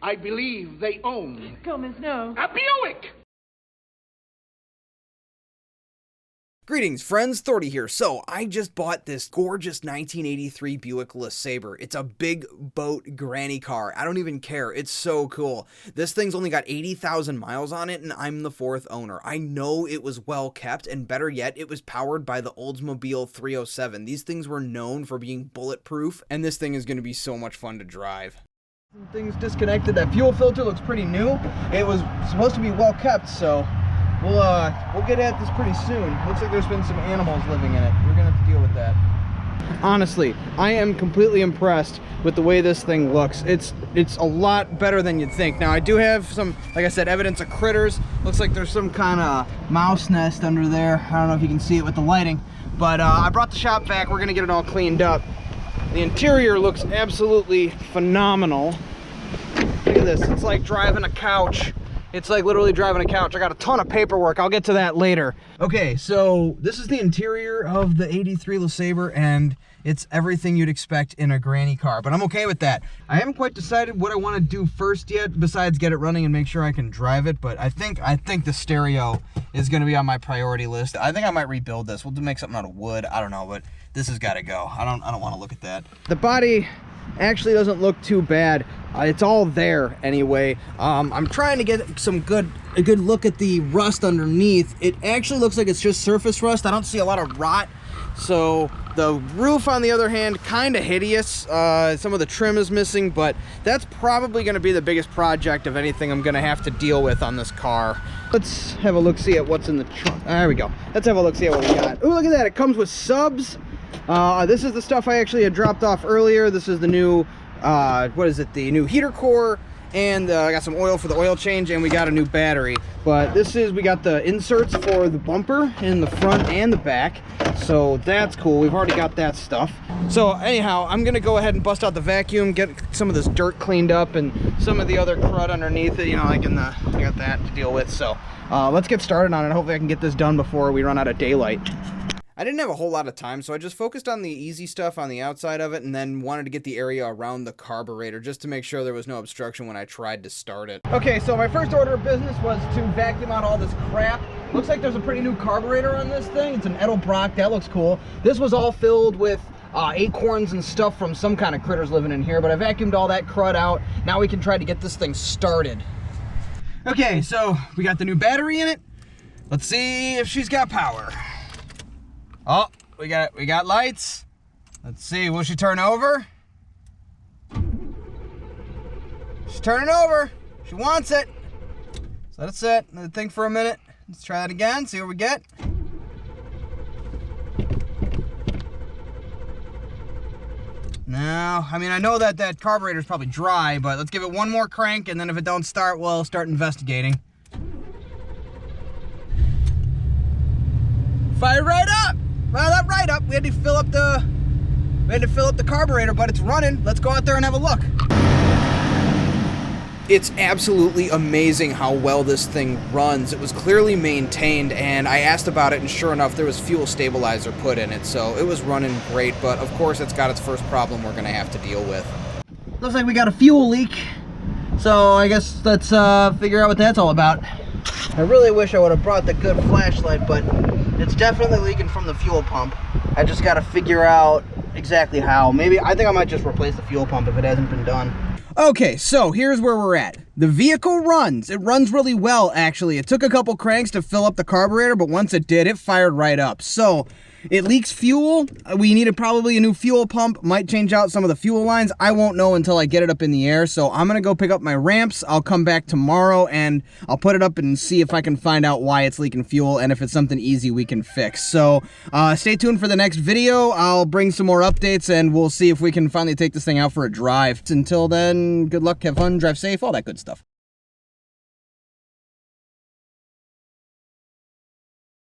I believe they own Gomez, no. a Buick! Greetings friends, Thordys here. So, I just bought this gorgeous 1983 Buick LeSabre. It's a big boat granny car. I don't even care. It's so cool. This thing's only got 80,000 miles on it and I'm the 4th owner. I know it was well kept and better yet, it was powered by the Oldsmobile 307. These things were known for being bulletproof and this thing is going to be so much fun to drive. Things disconnected. That fuel filter looks pretty new. It was supposed to be well kept, so we'll get at this pretty soon. Looks like there's been some animals living in it. We're gonna have to deal with that. Honestly, I am completely impressed with the way this thing looks. It's a lot better than you'd think. Now I do have some, like I said, evidence of critters. Looks like there's some kind of mouse nest under there. I don't know if you can see it with the lighting, but I brought the shop vac. We're gonna get it all cleaned up. The interior looks absolutely phenomenal. Look at this, it's like driving a couch. It's like literally driving a couch. I got a ton of paperwork. I'll get to that later. Okay, so this is the interior of the 83 LeSabre, and it's everything you'd expect in a granny car, but I'm okay with that. I haven't quite decided what I want to do first yet, besides get it running and make sure I can drive it, but I think the stereo is going to be on my priority list. I think I might rebuild this. We'll make something out of wood. I don't know, but this has got to go. I don't want to look at that. The body actually doesn't look too bad. It's all there anyway. I'm trying to get a good look at the rust underneath. It actually looks like it's just surface rust. I don't see a lot of rot. So the roof, on the other hand, kind of hideous. Some of the trim is missing, but that's probably going to be the biggest project of anything I'm going to have to deal with on this car. Let's have a look-see at what's in the trunk. There we go. Let's have a look-see at what we got. Oh, look at that. It comes with subs. This is the stuff I actually had dropped off earlier. This is the new, what is it? The new heater core, and I got some oil for the oil change, and we got a new battery. But we got the inserts for the bumper in the front and the back, so that's cool. We've already got that stuff. So anyhow, I'm gonna go ahead and bust out the vacuum, get some of this dirt cleaned up, and some of the other crud underneath it, you know, like I got that to deal with. So let's get started on it. Hopefully I can get this done before we run out of daylight. I didn't have a whole lot of time, so I just focused on the easy stuff on the outside of it and then wanted to get the area around the carburetor just to make sure there was no obstruction when I tried to start it. Okay, so my first order of business was to vacuum out all this crap. Looks like there's a pretty new carburetor on this thing. It's an Edelbrock. That looks cool. This was all filled with acorns and stuff from some kind of critters living in here, but I vacuumed all that crud out. Now we can try to get this thing started. Okay, so we got the new battery in it. Let's see if she's got power. Oh, we got lights. Let's see, will she turn over? She's turning over. She wants it. So let it sit, let it think for a minute. Let's try it again, see what we get. Now, I mean, I know that carburetor's probably dry, but let's give it one more crank, and then if it don't start, we'll start investigating. Fire right up! Well, not right up. We had to fill up the carburetor, but it's running. Let's go out there and have a look. It's absolutely amazing how well this thing runs. It was clearly maintained, and I asked about it, and sure enough, there was fuel stabilizer put in it, so it was running great, but of course, it's got its first problem we're gonna have to deal with. Looks like we got a fuel leak, so I guess let's figure out what that's all about. I really wish I would have brought the good flashlight, but it's definitely leaking from the fuel pump. I just got to figure out exactly how. Maybe, I think I might just replace the fuel pump if it hasn't been done. Okay, so here's where we're at. The vehicle runs. It runs really well, actually. It took a couple cranks to fill up the carburetor, but once it did, it fired right up. So it leaks fuel. We needed probably a new fuel pump. Might change out some of the fuel lines. I won't know until I get it up in the air. So I'm going to go pick up my ramps. I'll come back tomorrow and I'll put it up and see if I can find out why it's leaking fuel and if it's something easy we can fix. So stay tuned for the next video. I'll bring some more updates and we'll see if we can finally take this thing out for a drive. Until then, good luck, have fun, drive safe, all that good stuff.